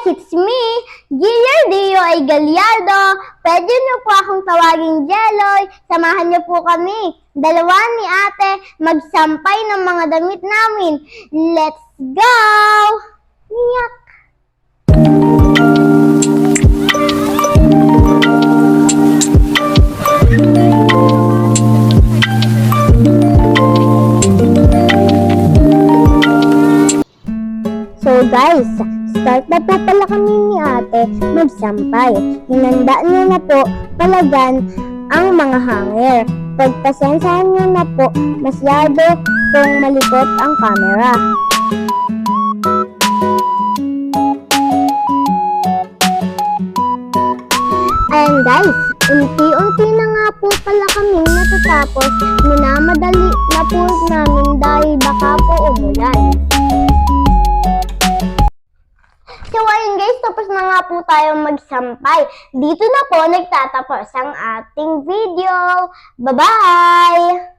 It's me, Gillardio ay Gallardo. Pwede niyo po akong tawagin Jeloy. Samahan niyo po kami, dalawa ni ate, magsampay ng mga damit namin. Let's go! Niyak! So guys, start na po pala kami ni ate magsampay. Hinanda niyo na po palagan ang mga hanger. Pagpasensyahan niyo na po masyado kung malikot ang camera. Ayan guys, unti-unti na nga po pala kaming natatapos. Minamadali na po namin dahil baka po umulan. So ayun guys, tapos na nga po tayong magsampay. Dito na po nagtatapos ang ating video. Bye-bye!